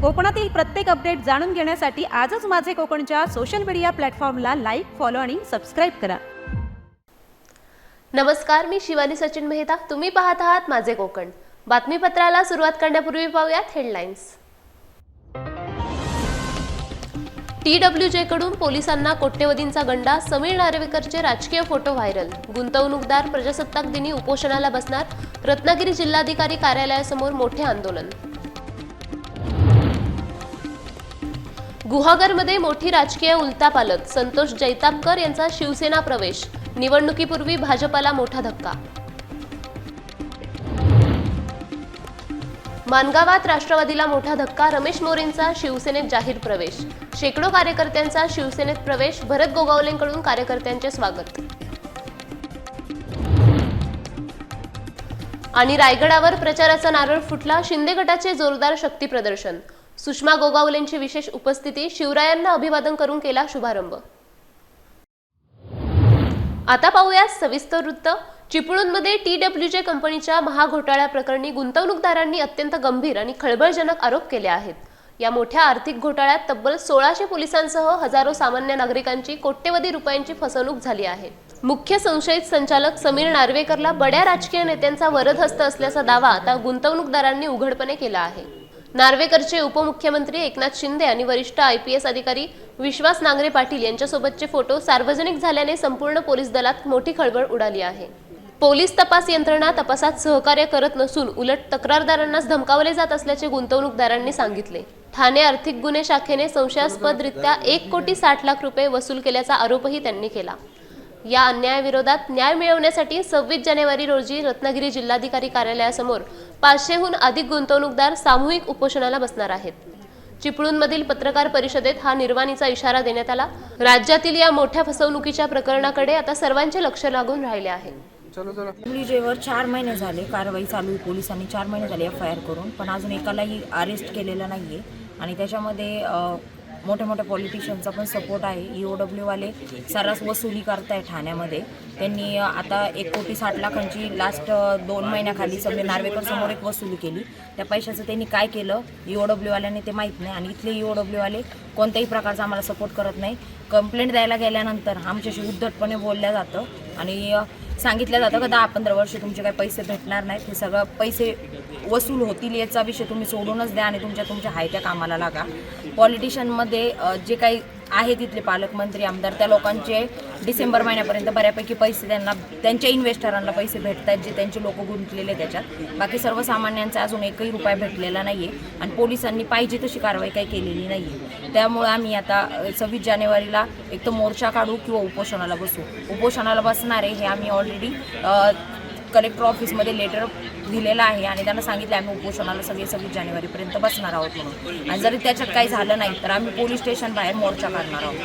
कोकणातील प्रत्येक अपडेट जाणून घेण्यासाठी आजच माझे कोकणच्या सोशल मीडिया प्लॅटफॉर्मला लाईक, फॉलो आणि सबस्क्राईब करा. नमस्कार, मी शिवानी सचिन मेहता. तुम्ही पाहत आहात माझे कोकण. बातमीपत्राला सुरुवात करण्यापूर्वी पाहूयात हेडलाईन्स. TWJ कडून पोलिसांना कोट्यवधींचा गंडा. समीर नार्वेकरचे राजकीय फोटो व्हायरल. गुंतवणूकदार प्रजासत्ताक दिनी उपोषणाला बसणार. रत्नागिरी जिल्हाधिकारी कार्यालयासमोर मोठे आंदोलन. गुहागरमध्ये मोठी राजकीय उलथापालथ. संतोष जैतापकर यांचा शिवसेना प्रवेश. निवडणुकीपूर्वी भाजपाला मोठा धक्का. मानगावात राष्ट्रवादीला मोठा धक्का. रमेश मोरेंचा शिवसेनेत जाहीर प्रवेश. शेकडो कार्यकर्त्यांचा शिवसेनेत प्रवेश. भरत गोगावलेंकडून कार्यकर्त्यांचे स्वागत. आणि रायगडावर प्रचाराचा नारळ फुटला. शिंदे गटाचे जोरदार शक्ती प्रदर्शन. सुषमा गोगावलेंची विशेष उपस्थिती. शिवरायांना अभिवादन करून केला शुभारंभ. आता पाहूया सविस्तर वृत्त. चिपळूणमध्ये TWJ कंपनीच्या महाघोटाळ्याप्रकरणी गुंतवणूकदारांनी अत्यंत गंभीर आणि खळबळजनक आरोप केले आहेत. या मोठ्या आर्थिक घोटाळ्यात तब्बल 1600 पोलिसांसह हजारो सामान्य नागरिकांची कोट्यवधी रुपयांची फसवणूक झाली आहे. मुख्य संशयित संचालक समीर नार्वेकरला बड्या राजकीय नेत्यांचा वरदहस्त असल्याचा दावा आता गुंतवणूकदारांनी उघडपणे केला आहे. नार्वेकरचे उपमुख्यमंत्री एकनाथ शिंदे आणि वरिष्ठ IPS अधिकारी विश्वास नांगरे पाटील यांच्यासोबतचे फोटो सार्वजनिक झाल्याने संपूर्ण पोलीस दलात मोठी खळबळ उडाली आहे. पोलीस तपास यंत्रणा तपासात सहकार्य करत नसून उलट तक्रारदारांनाच धमकावले जात असल्याचे गुंतवणूकदारांनी सांगितले. ठाणे आर्थिक गुन्हे शाखेने संशयास्पदरित्या 1,60,00,000 रुपये वसूल केल्याचा आरोपही त्यांनी केला. या अन्यायाविरोधात न्याय मिळवण्यासाठी 26 जानेवारी रोजी रत्नागिरी जिल्हाधिकारी कार्यालयासमोर 500हून अधिक गुंतवणूकदार सामूहिक उपोषणाला बसणार आहेत. चिपळूणमधील पत्रकार परिषदेत हा निर्वाणीचा इशारा देण्यात आला. राज्यातील या मोठ्या फसवणुकीच्या प्रकरणाकडे आता सर्वांचे लक्ष लागून राहिले आहे. TWJवर 4 महिने झाले कारवाई चालू आहे. पोलिसांनी 4 महिने झाले FIR करून, पण अजून एकालाही अरेस्ट केलेलं नाही आहे. आणि त्याच्यामध्ये मोठ्या मोठ्या पॉलिटिशियनचा पण सपोर्ट आहे. EOW वाले सर्रास वसुली करताय ठाण्यामध्ये. त्यांनी आता 1,60,00,000ची लास्ट 2 महिन्याखाली समीर नार्वेकर समोर एक वसुली केली. त्या पैशाचं त्यांनी काय केलं EOW वाल्यांनी ते माहीत नाही. आणि इथले EOW वाले कोणत्याही प्रकारचा आम्हाला सपोर्ट करत नाही. कंप्लेंट द्यायला गेल्यानंतर आमच्याशी उद्धटपणे बोलल्या जातं आणि सांगितलं जातं का 10-15 वर्ष तुमचे काही पैसे भेटणार नाहीत, हे सगळं पैसे वसूल होतील याचा विषय तुम्ही सोडूनच द्या आणि तुमच्या हाय त्या कामाला लागा. पॉलिटिशियनमध्ये जे काही आहे तिथले पालकमंत्री आमदार त्या लोकांचे डिसेंबर महिन्यापर्यंत बऱ्यापैकी पैसे त्यांच्या इन्व्हेस्टरांना पैसे भेटत आहेत जे त्यांचे लोक गुंतलेले त्याच्यात. बाकी सर्वसामान्यांचा अजून एकही रुपया भेटलेला नाही आहे आणि पोलिसांनी पाहिजे तशी कारवाई काही केलेली नाही आहे. त्यामुळे आम्ही आता 26 जानेवारीला एक तर मोर्चा काढू किंवा उपोषणाला बसू. उपोषणाला बसणार आहे हे आम्ही ऑलरेडी कलेक्टर ऑफिसमध्ये लेटर दिलेलं आहे आणि त्यांना सांगितलं आम्ही उपोषणाला 26 जानेवारीपर्यंत बसणार आहोत म्हणून. आणि जरी त्याच्यात काही झालं नाही तर आम्ही पोलीस स्टेशन बाहेर मोर्चा काढणार आहोत.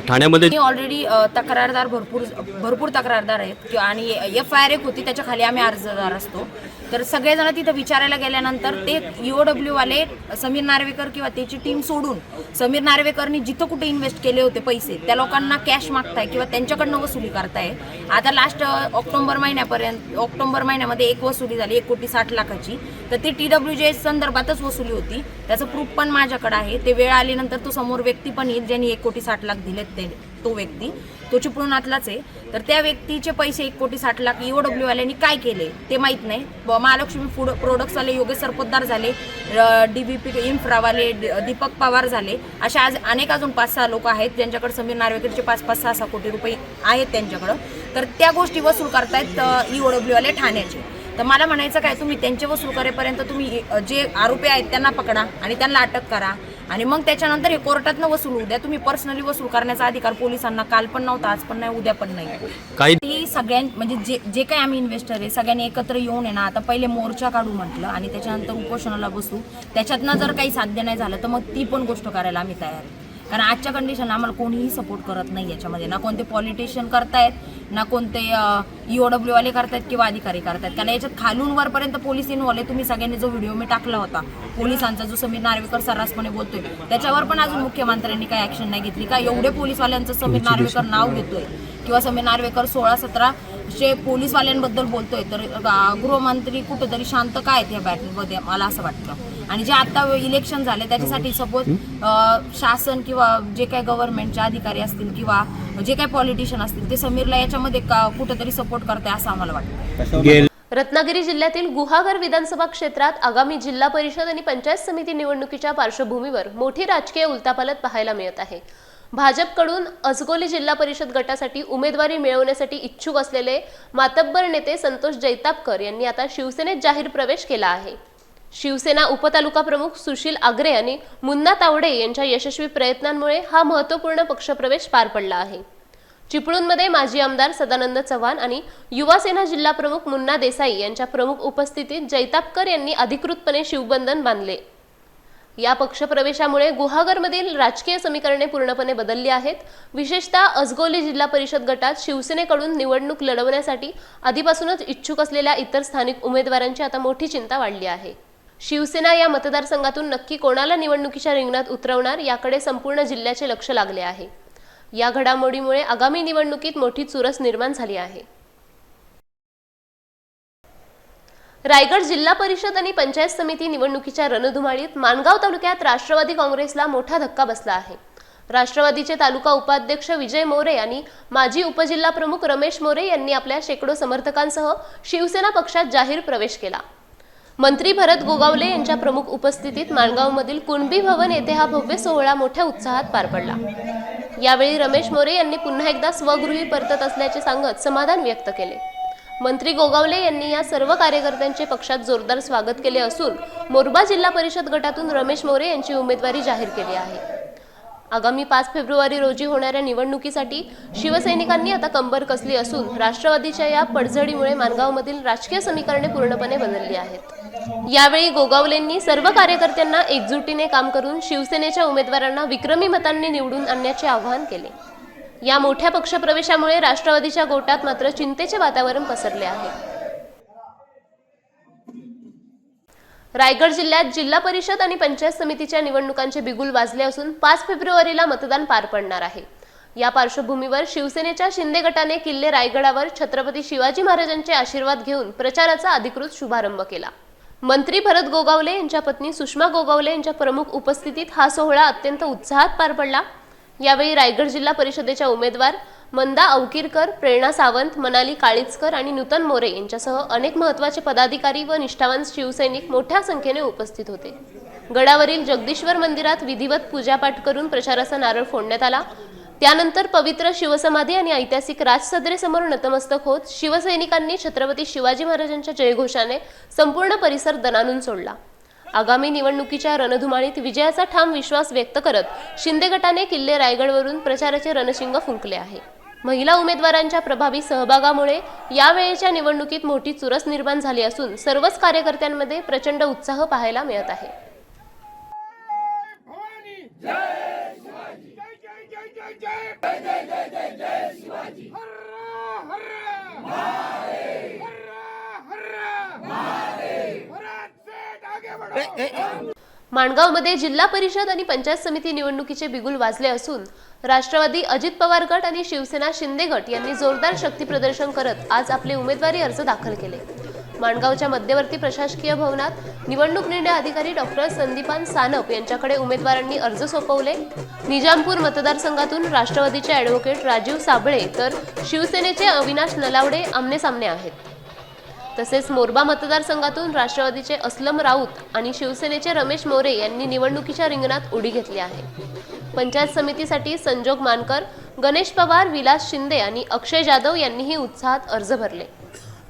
ठाण्यामध्ये ऑलरेडी तक्रारदार भरपूर तक्रारदार आहेत आणि FIR एक होती त्याच्या खाली आम्ही अर्जदार असतो. तर सगळेजण तिथं विचारायला गेल्यानंतर ते EOW वाले समीर नार्वेकर किंवा त्याची टीम सोडून समीर नार्वेकरनी जिथं कुठे इन्व्हेस्ट केले होते पैसे त्या लोकांना कॅश मागताय किंवा त्यांच्याकडनं वसुली करताय. आता लास्ट ऑक्टोबर महिन्यामध्ये एक वसुली झाली 1,60,00,000ची. तर ती TWJ संदर्भातच वसुली होती. त्याचं प्रूफ पण माझ्याकडे आहे. ते वेळ आल्यानंतर तो समोर व्यक्ती पण येईल ज्यांनी 1,60,00,000 दिलेत तो व्यक्ती तो चिपळूणातलाच आहे. तर त्या व्यक्तीचे पैसे 1,60,00,000 EOW वाल्यांनी काय केले ते माहीत नाही. महालक्ष्मी फूड प्रोडक्ट्सवाले योगेश सरपोतदार झाले, DBP इन्फ्रावाले दीपक पवार झाले, अशा आज अनेक अजून 5-6 लोक आहेत ज्यांच्याकडे समीर नार्वेकरचे 5-6 कोटी रुपये आहेत त्यांच्याकडं. तर त्या गोष्टी वसूल करतायत EOW वाले ठाण्याचे. तर मला म्हणायचं काय, तुम्ही त्यांचे वसूल करेपर्यंत तुम्ही जे आरोपी आहेत त्यांना पकडा आणि त्यांना अटक करा आणि मग त्याच्यानंतर हे कोर्टातनं वसूल होऊ द्या. तुम्ही पर्सनली वसूल करण्याचा अधिकार पोलिसांना काल पण नव्हता, आज पण नाही, उद्या पण नाही. ती म्हणजे जे काही आम्ही इन्व्हेस्टर आहे सगळ्यांनी एकत्र येऊन आहे ना आता पहिले मोर्चा काढू म्हटलं आणि त्याच्यानंतर उपोषणाला बसू. त्याच्यातनं जर काही साध्य नाही झालं तर मग ती पण गोष्ट करायला आम्ही तयार आहे. कारण आजच्या कंडिशन आम्हाला कोणीही सपोर्ट करत नाही याच्यामध्ये. ना कोणते पॉलिटिशियन करतायत, ना कोणते EOW वाले करतायत किंवा अधिकारी करतायत. कारण याच्यात खालून वरपर्यंत पोलीस इन्व्हॉल्व आहे. तुम्ही सगळ्यांनी जो व्हिडिओ मी टाकला होता पोलिसांचा जो समीर नार्वेकर सर्रासपणे बोलतोय त्याच्यावर पण अजून मुख्यमंत्र्यांनी काही ॲक्शन नाही घेतली का? एवढे पोलीसवाल्यांचं समीर नार्वेकर नाव घेतोय किंवा समीर नार्वेकर 16-17 पोलीसवाल्यांबद्दल बोलतोय तर गृहमंत्री कुठेतरी शांत काय आहेत या बॅटलमध्ये मला असं वाटतं. आणि जे आता इलेक्शन झाले त्याच्यासाठी सपोज शासन किंवा जे काही गव्हर्नमेंटचे अधिकारी असतील किंवा जे काही पॉलिटिशियन असतील ते समीरला याच्यामध्ये कुठेतरी सपोर्ट करते असं आम्हाला वाटतं. रत्नागिरी जिल्ह्यातील गुहागर विधानसभा क्षेत्रात आगामी जिल्हा परिषद आणि पंचायत समिती निवडणुकीच्या पार्श्वभूमीवर मोठी राजकीय उलथापालथ पाहायला मिळत आहे. भाजपकडून अजगोली जिल्हा परिषद गटासाठी उमेदवारी मिळवण्यासाठी इच्छुक असलेले मातब्बर नेते संतोष जैतापकर यांनी आता शिवसेनेत जाहीर प्रवेश केला आहे. शिवसेना उपतालुका प्रमुख सुशील आगरे आणि मुन्ना तावडे यांच्या यशस्वी प्रयत्नांमुळे हा महत्त्वपूर्ण पक्षप्रवेश पार पडला आहे. चिपळूणमध्ये माजी आमदार सदानंद चव्हाण आणि युवा सेना जिल्हा प्रमुख मुन्ना देसाई यांच्या प्रमुख उपस्थितीत जैतापकर यांनी अधिकृतपणे शिवबंधन बांधले. या पक्षप्रवेशामुळे गुहागरमधील राजकीय समीकरणे पूर्णपणे बदलली आहेत. विशेषतः अजगोली जिल्हा परिषद गटात शिवसेनेकडून निवडणूक लढवण्यासाठी आधीपासूनच इच्छुक असलेल्या इतर स्थानिक उमेदवारांची आता मोठी चिंता वाढली आहे. शिवसेना या मतदारसंघातून नक्की कोणाला निवडणुकीच्या रिंगणात उतरवणार याकडे संपूर्ण जिल्ह्याचे लक्ष लागले आहे. या घडामोडीमुळे आगामी निवडणुकीत मोठी चुरस निर्माण झाली आहे. रायगड जिल्हा परिषद आणि पंचायत समिती निवडणुकीच्या रणधुमाळीत माणगाव तालुक्यात राष्ट्रवादी काँग्रेसला मोठा धक्का बसला आहे. राष्ट्रवादीचे तालुका उपाध्यक्ष विजय मोरे आणि माजी उपजिल्हा प्रमुख रमेश मोरे यांनी आपल्या शेकडो समर्थकांसह शिवसेना पक्षात जाहीर प्रवेश केला. मंत्री भरत गोगावले यांच्या प्रमुख उपस्थितीत माणगावमधील कुणबी भवन येथे हा भव्य सोहळा मोठ्या उत्साहात पार पडला. यावेळी रमेश मोरे यांनी पुन्हा एकदा स्वगृही परतत असल्याचे सांगत समाधान व्यक्त केले. मंत्री गोगावले यांनी या सर्व कार्यकर्त्यांचे पक्षात जोरदार स्वागत केले असून मोरबा जिल्हा परिषद गटातून रमेश मोरे यांची उमेदवारी जाहीर केली आहे. आगामी 5 फेब्रुवारी रोजी होणाऱ्या निवडणुकीसाठी शिवसैनिकांनी आता कंबर कसली असून राष्ट्रवादीच्या या पडझडीमुळे माणगावमधील राजकीय समीकरणे पूर्णपणे बदलली आहेत. यावेळी गोगावलेंनी सर्व कार्यकर्त्यांना एकजुटीने काम करून शिवसेनेच्या उमेदवारांना विक्रमी मतांनी निवडून आणण्याचे आवाहन केले. या मोठ्या पक्षप्रवेशामुळे राष्ट्रवादीच्या गोटात मात्र चिंतेचे वातावरण पसरले आहे. रायगड जिल्ह्यात जिल्हा परिषद आणि पंचायत समितीच्या निवडणुकांचे बिगुल वाजले असून 5 फेब्रुवारीला मतदान पार पडणार आहे. या पार्श्वभूमीवर शिवसेनेच्या शिंदे गटाने किल्ले रायगडावर छत्रपती शिवाजी महाराजांचे आशीर्वाद घेऊन प्रचाराचा अधिकृत शुभारंभ केला. मंत्री भरत गोगावले यांच्या पत्नी सुषमा गोगावले यांच्या प्रमुख उपस्थितीत हा सोहळा अत्यंत उत्साहात पार पडला. यावेळी रायगड जिल्हा परिषदेच्या उमेदवार मंदा अवकीरकर, प्रेरणा सावंत, मनाली काळीचकर आणि नूतन मोरे यांच्यासह अनेक महत्त्वाचे पदाधिकारी व निष्ठावान शिवसैनिक मोठ्या संख्येने उपस्थित होते. गडावरील जगदीश्वर मंदिरात विधिवत पूजापाठ करून प्रचाराचा नारळ फोडण्यात आला. त्यानंतर पवित्र शिवसमाधी आणि ऐतिहासिक राजसदरेसमोर नतमस्तक होत शिवसैनिकांनी छत्रपती शिवाजी महाराजांच्या जयघोषाने संपूर्ण परिसर दणाणून सोडला. आगामी निवडणुकीच्या रणधुमाळीत विजयाचा ठाम विश्वास व्यक्त करत शिंदे गटाने किल्ले रायगडवरून प्रचाराचे रणशिंग फुंकले आहे. महिला उमेदवारांच्या प्रभावी सहभागामुळे यावेळेच्या निवडणुकीत मोठी चुरस निर्माण झाली असून सर्वच कार्यकर्त्यांमध्ये प्रचंड उत्साह पाहायला मिळत आहे. माणगावमध्ये जिल्हा परिषद आणि पंचायत समिती निवडणुकीचे बिगुल वाजले असून राष्ट्रवादी अजित पवार गट आणि शिवसेना शिंदे गट यांनी जोरदार शक्ती प्रदर्शन करत आज आपले उमेदवारी अर्ज दाखल केले. माणगावच्या मध्यवर्ती प्रशासकीय भवनात निवडणूक निर्णय अधिकारी डॉक्टर संदीपान सानप यांच्याकडे उमेदवारांनी अर्ज सोपवले. निजामपूर मतदारसंघातून राष्ट्रवादीचे ॲडव्होकेट राजीव साबळे तर शिवसेनेचे अविनाश नलावडे आमनेसामने आहेत. तसेच मोरबा मतदारसंघातून राष्ट्रवादीचे असलम राऊत आणि शिवसेनेचे रमेश मोरे यांनी निवडणुकीच्या रिंगणात उडी घेतली आहे. पंचायत समितीसाठी संजोग मानकर, गणेश पवार, विलास शिंदे आणि अक्षय जाधव यांनीही उत्साहात अर्ज भरले.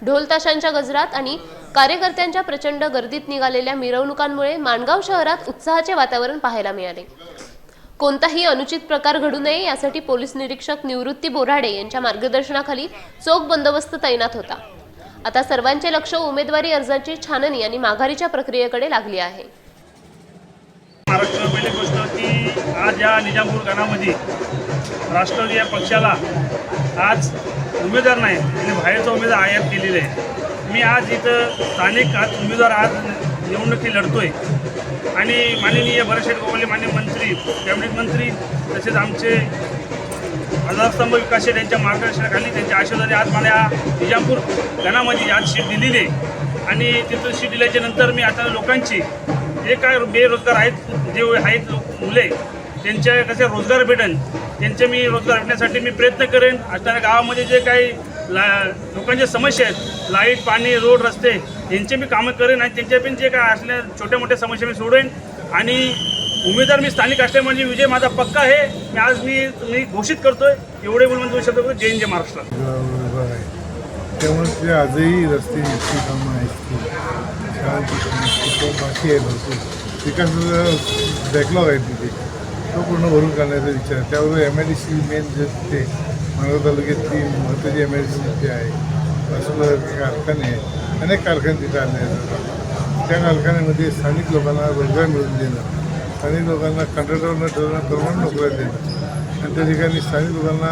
ढोल ताशांच्या गजरात आणि कार्यकर्त्यांच्या प्रचंड गर्दीत निघालेल्या मिरवणुकांमुळे माणगाव शहरात उत्साहाचे वातावरण पाहायला मिळाले. कोणताही अनुचित प्रकार घडू नये यासाठी पोलीस निरीक्षक निवृत्ती बोराडे यांच्या मार्गदर्शनाखाली चोख बंदोबस्त तैनात होता. आता सर्वांचे लक्ष उमेदवारी अर्जाची छाननी आणि माघारीच्या प्रक्रियेकडे लागली आहे. महाराष्ट्रात पहिली गोष्ट की आज या निजामपूर गणामध्ये राष्ट्रवादी या पक्षाला आज उमेदवार नाही आणि बाहेरचा उमेदवार आयात केलेले आहे. मी आज इथं स्थानिक उमेदवार आज निवडणुकी लढतोय आणि माननीय भरतशेठ गोगावले मान्य मंत्री, कॅबिनेट मंत्री तसेच आमचे आधारस्तंभ विकास शेठ यांच्या मार्गदर्शनाखाली त्यांच्या आशीर्वादाने आज मला या निजामपूर गणामध्ये आज सीट दिलेली आहे आणि तिथून सीट दिल्याच्या नंतर मी आता लोकांची जे काय बेरोजगार आहेत, जे आहेत मुले, त्यांच्या कसे रोजगार भेटेल त्यांचे मी रोजगार भेटण्यासाठी मी प्रयत्न करेन. असणाऱ्या गावामध्ये जे काही लोकांच्या समस्या आहेत, लाईट, पाणी, रोड, रस्ते, यांचे मी कामं करेन आणि त्यांच्या पण जे काय असल्या छोट्या मोठ्या समस्या मी सोडवेन. आणि उमेदवार मी स्थानिक असल्यामुळे म्हणजे विजय माझा पक्का आहे. मी घोषित करतोय. एवढे बोलून 2 शब्द जय हिंद, जय महाराष्ट्र. त्यामुळे ते आजही रस्त्याची कामं आहेत, शाळांची कामं बाकी आहे. भरपूर विकासाचा बॅकलॉग आहे तिथे, तो पूर्ण भरून काढण्याचा विचार आहे. त्याबरोबर MIDC मेन जे ते मानव तालुक्यातली महत्त्वाची MIDC तिथे आहे. असं कारखाने आहेत, अनेक कारखाने तिथे आले आहेत. त्या कारखान्यामध्ये स्थानिक लोकांना रोजगार मिळवून देणं, स्थानिक लोकांना कंत्राटवर न ठेवणं, परमनंट नोकऱ्या देणं आणि त्या ठिकाणी स्थानिक लोकांना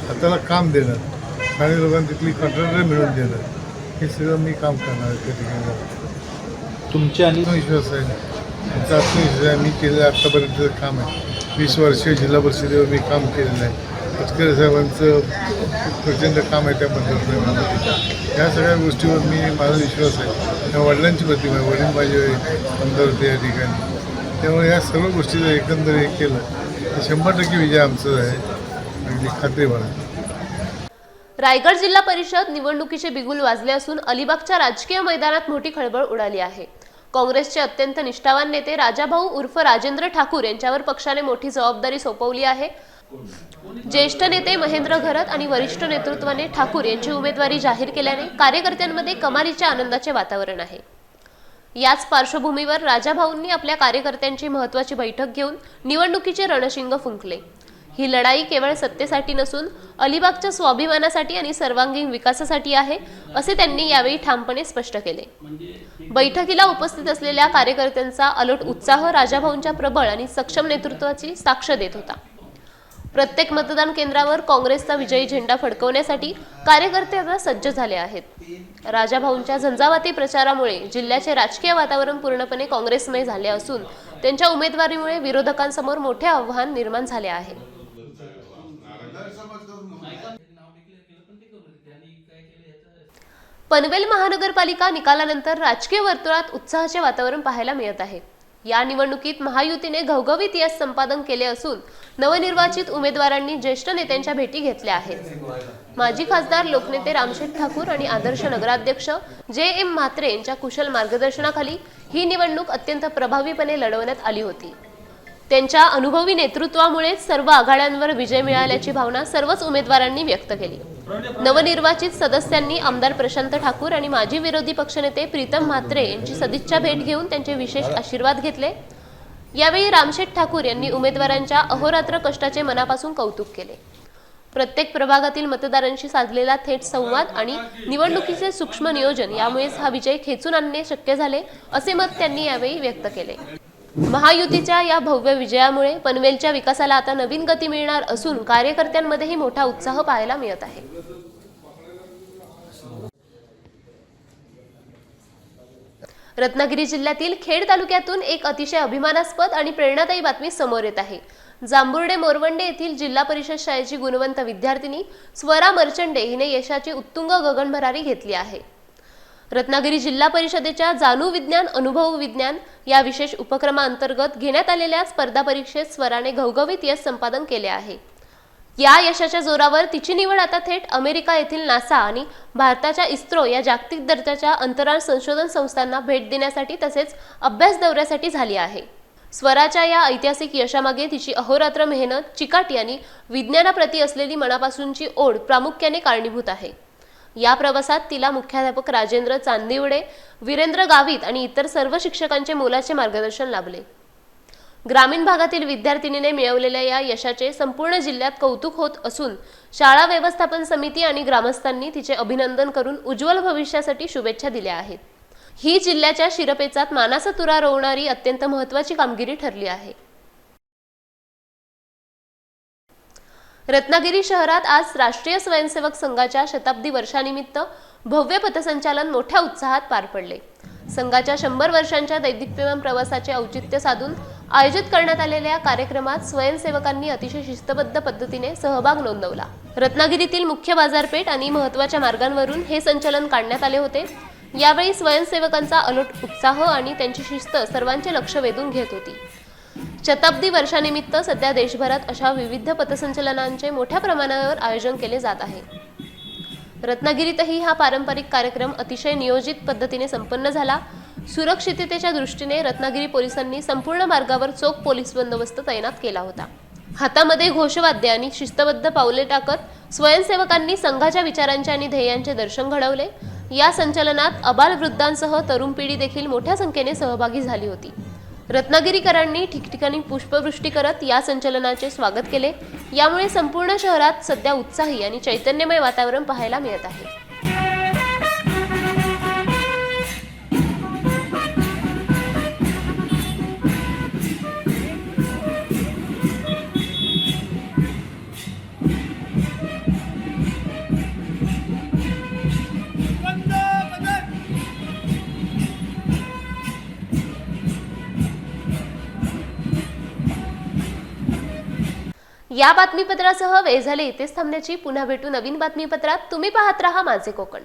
हाताला काम देणं, स्थानिक लोकांना तिथली कंत्राटं मिळवून देणं, हे सगळं मी काम करणार आहे त्या ठिकाणी. तुमचे आणि आत्मविश्वास आहे, आमचा आत्मविश्वास आहे. मी केलेलं आत्तापर्यंतचं काम आहे. 20 वर्ष जिल्हा परिषदेवर मी काम केलेलं आहे. पटकरे साहेबांचं प्रचंड काम आहे त्या मतदारसंघामध्ये. या सगळ्या गोष्टीवर माझा विश्वास आहे. त्या वडिलांची प्रतिमा आहे, वडील माझे आमदार होते या ठिकाणी. त्यामुळे या सर्व गोष्टीचं एकंदर हे केलं तर 100% विजय आमचं आहे, अगदी खात्री बाळा. रायगड जिल्हा परिषद निवडणुकीचे बिगुल वाजले असून अलिबागच्या राजकीय मैदानात मोठी खळबळ उडाली आहे. काँग्रेसचे अत्यंत निष्ठावान नेते राजाभाऊ उर्फ राजेंद्र ठाकूर यांच्यावर पक्षाने मोठी जबाबदारी सोपवली आहे. ज्येष्ठ नेते महेंद्र घरत आणि वरिष्ठ नेतृत्वाने ठाकूर यांची उमेदवारी जाहीर केल्याने कार्यकर्त्यांमध्ये कमालीच्या आनंदाचे वातावरण आहे. याच पार्श्वभूमीवर राजाभाऊंनी आपल्या कार्यकर्त्यांची महत्त्वाची बैठक घेऊन निवडणुकीचे रणशिंग फुंकले. ही लढाई केवळ सत्तेसाठी नसून अलिबागच्या स्वाभिमानासाठी आणि सर्वांगीण विकासासाठी आहे, असे त्यांनी यावेळी ठामपणे स्पष्ट केले. बैठकीला उपस्थित असलेल्या कार्यकर्त्यांचा अलोट उत्साह राजाभाऊंच्या प्रबळ आणि सक्षम नेतृत्वाची साक्ष देत होता. प्रत्येक मतदान केंद्रावर काँग्रेसचा विजयी झेंडा फडकवण्यासाठी कार्यकर्ते आता सज्ज झाले आहेत. राजाभाऊंच्या झंझावाती प्रचारामुळे जिल्ह्याचे राजकीय वातावरण पूर्णपणे काँग्रेसमय झाले असून त्यांच्या उमेदवारीमुळे विरोधकांसमोर मोठे आव्हान निर्माण झाले आहे. पनवेल महानगरपालिका निकालानंतर राजकीय वर्तुळात उत्साहाचे वातावरण पाहायला मिळत आहे. या निवडणुकीत महायुतीने घवघवीत यश संपादन केले असून नवनिर्वाचित उमेदवारांनी ज्येष्ठ नेत्यांच्या भेटी घेतल्या आहेत. माजी खासदार लोकनेते रामशेठ ठाकूर आणि आदर्श नगराध्यक्ष JM म्हात्रे यांच्या कुशल मार्गदर्शनाखाली ही निवडणूक अत्यंत प्रभावीपणे लढवण्यात आली होती. त्यांच्या अनुभवी नेतृत्वामुळे सर्व आघाड्यांवर विजय मिळाल्याची भावना सर्वच उमेदवारांनी व्यक्त केली. नवनिर्वाचित सदस्यांनी आमदार प्रशांत ठाकूर आणि माजी विरोधी पक्षनेते प्रीतम म्हात्रे यांची सदिच्छा भेट घेऊन त्यांचे विशेष आशीर्वाद घेतले. यावेळी रामशेठ ठाकूर यांनी उमेदवारांच्या अहोरात्र कष्टाचे मनापासून कौतुक केले. प्रत्येक प्रभागातील मतदारांशी साधलेला थेट संवाद आणि निवडणुकीचे सूक्ष्म नियोजन यामुळेच हा विजय खेचून आणणे शक्य झाले, असे मत त्यांनी यावेळी व्यक्त केले. महायुतीच्या या भव्य विजयामुळे पनवेलच्या विकासाला आता नवीन गती मिळणार असून कार्यकर्त्यांमध्येही मोठा उत्साह पाहायला मिळत आहे. रत्नागिरी जिल्ह्यातील खेड तालुक्यातून एक अतिशय अभिमानास्पद आणि प्रेरणादायी बातमी समोर येत आहे. जांभुर्डे मोरवंडे येथील जिल्हा परिषद शाळेची गुणवंत विद्यार्थिनी स्वरा मर्चंडे हिने यशाची उत्तुंग गगनभरारी घेतली आहे. रत्नागिरी जिल्हा परिषदेच्या जाणू विज्ञान अनुभव विज्ञान या विशेष उपक्रमाअंतर्गत घेण्यात आलेल्या स्पर्धा परीक्षेत स्वराने घवघवीत यश संपादन केले आहे. या यशाच्या जोरावर तिची निवड आता थेट अमेरिका येथील नासा आणि भारताच्या इस्रो या जागतिक दर्जाच्या अंतराळ संशोधन संस्थांना भेट देण्यासाठी तसेच अभ्यास दौऱ्यासाठी झाली आहे. स्वराच्या या ऐतिहासिक यशामागे तिची अहोरात्र मेहनत, चिकाटी आणि विज्ञानाप्रती असलेली मनापासूनची ओढ प्रामुख्याने कारणीभूत आहे. या प्रवासात तिला मुख्याध्यापक राजेंद्र चांदिवडे, वीरेंद्र गावित आणि इतर सर्व शिक्षकांचे मोलाचे मार्गदर्शन लाभले. ग्रामीण भागातील विद्यार्थिनीने मिळवलेल्या या यशाचे संपूर्ण जिल्ह्यात कौतुक होत असून शाळा व्यवस्थापन समिती आणि ग्रामस्थांनी तिचे अभिनंदन करून उज्ज्वल भविष्यासाठी शुभेच्छा दिल्या आहेत. ही जिल्ह्याच्या शिरपेचात मानाचा तुरा रोवणारी अत्यंत महत्त्वाची कामगिरी ठरली आहे. रत्नागिरी शहरात आज राष्ट्रीय स्वयंसेवक संघाच्या शताब्दी वर्षानिमित्त भव्य पथसंचालन मोठ्या उत्साहात पार पडले. संघाच्या 100 वर्षांच्या दैदिप्यमान प्रवासाचे औचित्य साधून आयोजित करण्यात आलेल्या कार्यक्रमात स्वयंसेवकांनी अतिशय शिस्तबद्ध पद्धतीने सहभाग नोंदवला. रत्नागिरीतील मुख्य बाजारपेठ आणि महत्त्वाच्या मार्गांवरून हे संचलन काढण्यात आले होते. यावेळी स्वयंसेवकांचा अलोट उत्साह आणि त्यांची शिस्त सर्वांचे लक्ष वेधून घेत होती. शताब्दी वर्षानिमित्त सध्या देशभरात अशा विविध पथसंचलनांचे मोठ्या प्रमाणावर आयोजन केले जात आहे. रत्नागिरीतही हा पारंपरिक कार्यक्रम अतिशय नियोजित पद्धतीने संपन्न झाला. सुरक्षिततेच्या दृष्टीने रत्नागिरी पोलिसांनी संपूर्ण मार्गावर चोख पोलीस बंदोबस्त तैनात केला होता. हातामध्ये घोषवाद्य आणि शिस्तबद्ध पावले टाकत स्वयंसेवकांनी संघाच्या विचारांचे आणि ध्येयांचे दर्शन घडवले. या संचलनात अबालवृद्धांसह तरुण पिढी देखील मोठ्या संख्येने सहभागी झाली होती. रत्नागिरीकरांनी ठिकठिकाणी पुष्पवृष्टी करत या संचलनाचे स्वागत केले. यामुळे संपूर्ण शहरात सध्या उत्साही आणि चैतन्यमय वातावरण पाहायला मिळत आहे. या बातमीपत्रासह वेळ झाली इथेच थांबण्याची. पुन्हा भेटू नवीन बातमीपत्रात. तुम्ही पाहत रहा माझे कोकण.